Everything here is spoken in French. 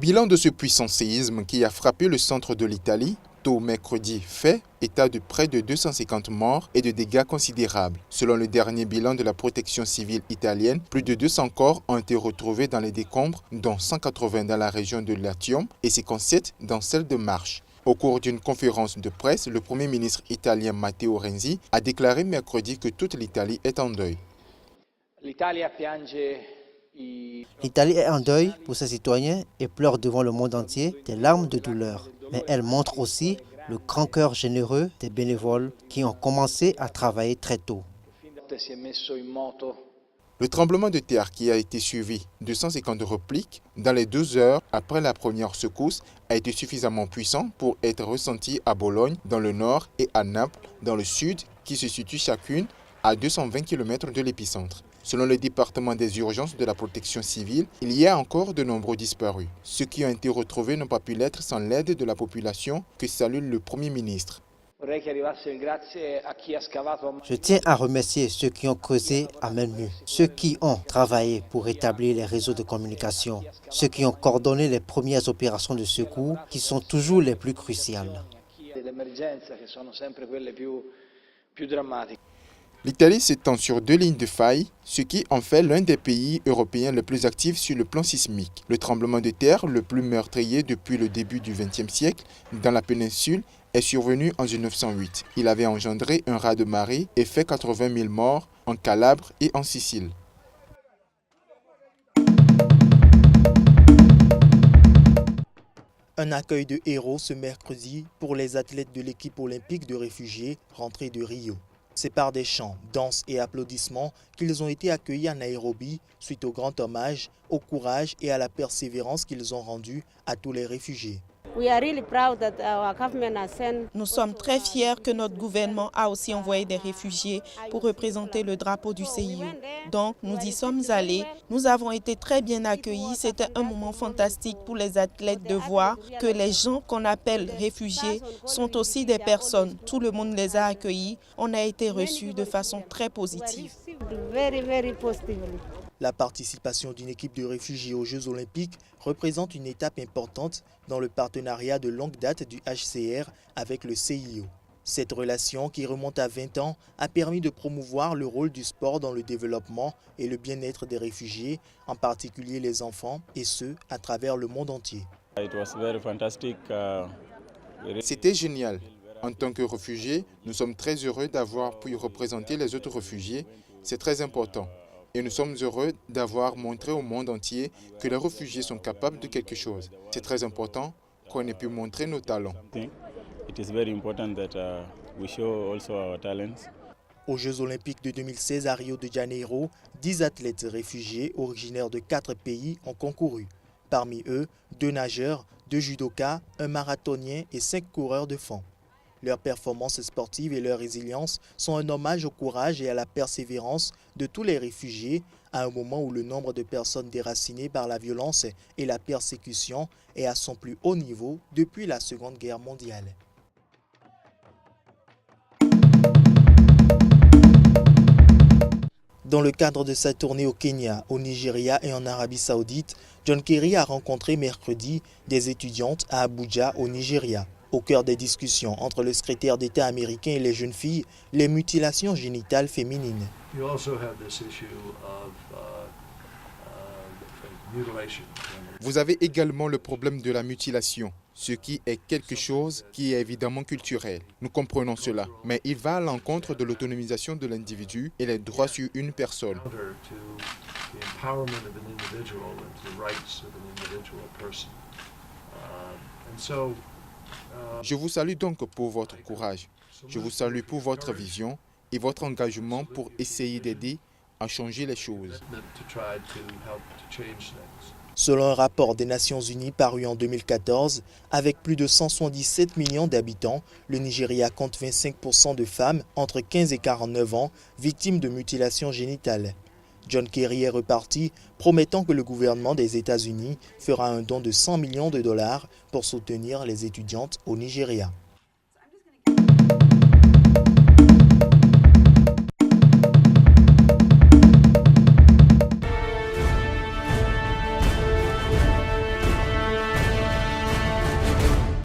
bilan de ce puissant séisme qui a frappé le centre de l'Italie, tôt mercredi, fait état de près de 250 morts et de dégâts considérables. Selon le dernier bilan de la protection civile italienne, plus de 200 corps ont été retrouvés dans les décombres, dont 180 dans la région de Latium et 57 dans celle de Marche. Au cours d'une conférence de presse, le Premier ministre italien Matteo Renzi a déclaré mercredi que toute l'Italie est en deuil. L'Italie est en deuil pour ses citoyens et pleure devant le monde entier des larmes de douleur. Mais elle montre aussi le grand cœur généreux des bénévoles qui ont commencé à travailler très tôt. Le tremblement de terre qui a été suivi de 150 repliques dans les 2 heures après la première secousse a été suffisamment puissant pour être ressenti à Bologne dans le nord et à Naples dans le sud qui se situent chacune à 220 km de l'épicentre. Selon le département des urgences de la protection civile, il y a encore de nombreux disparus. Ceux qui ont été retrouvés n'ont pas pu l'être sans l'aide de la population que salue le Premier ministre. Je tiens à remercier ceux qui ont creusé à main nue, ceux qui ont travaillé pour établir les réseaux de communication, ceux qui ont coordonné les premières opérations de secours qui sont toujours les plus cruciales. L'Italie s'étend sur 2 lignes de faille, ce qui en fait l'un des pays européens les plus actifs sur le plan sismique. Le tremblement de terre le plus meurtrier depuis le début du XXe siècle dans la péninsule est survenu en 1908. Il avait engendré un raz-de-marée et fait 80 000 morts en Calabre et en Sicile. Un accueil de héros ce mercredi pour les athlètes de l'équipe olympique de réfugiés rentrés de Rio. C'est par des chants, danses et applaudissements qu'ils ont été accueillis à Nairobi suite au grand hommage, au courage et à la persévérance qu'ils ont rendu à tous les réfugiés. Nous sommes très fiers que notre gouvernement a aussi envoyé des réfugiés pour représenter le drapeau du CIO. Donc, nous y sommes allés. Nous avons été très bien accueillis. C'était un moment fantastique pour les athlètes de voir que les gens qu'on appelle réfugiés sont aussi des personnes. Tout le monde les a accueillis. On a été reçus de façon très positive. La participation d'une équipe de réfugiés aux Jeux olympiques représente une étape importante dans le partenariat de longue date du HCR avec le CIO. Cette relation, qui remonte à 20 ans, a permis de promouvoir le rôle du sport dans le développement et le bien-être des réfugiés, en particulier les enfants, et ce, à travers le monde entier. C'était génial. En tant que réfugiés, nous sommes très heureux d'avoir pu représenter les autres réfugiés. C'est très important. Et nous sommes heureux d'avoir montré au monde entier que les réfugiés sont capables de quelque chose. C'est très important qu'on ait pu montrer nos talents. Aux Jeux olympiques de 2016 à Rio de Janeiro, 10 athlètes réfugiés originaires de 4 pays ont concouru. Parmi eux, 2 nageurs, 2 judokas, un marathonien et 5 coureurs de fond. Leurs performances sportives et leur résilience sont un hommage au courage et à la persévérance de tous les réfugiés à un moment où le nombre de personnes déracinées par la violence et la persécution est à son plus haut niveau depuis la Seconde Guerre mondiale. Dans le cadre de sa tournée au Kenya, au Nigeria et en Arabie Saoudite, John Kerry a rencontré mercredi des étudiantes à Abuja, au Nigeria. Au cœur des discussions entre le secrétaire d'État américain et les jeunes filles, les mutilations génitales féminines. Vous avez également le problème de la mutilation, ce qui est quelque chose qui est évidemment culturel. Nous comprenons cela, mais il va à l'encontre de l'autonomisation de l'individu et les droits sur une personne. Je vous salue donc pour votre courage. Je vous salue pour votre vision et votre engagement pour essayer d'aider à changer les choses. Selon un rapport des Nations Unies paru en 2014, avec plus de 177 millions d'habitants, le Nigeria compte 25% de femmes entre 15 et 49 ans victimes de mutilations génitales. John Kerry est reparti, promettant que le gouvernement des États-Unis fera un don de $100 millions pour soutenir les étudiantes au Nigeria.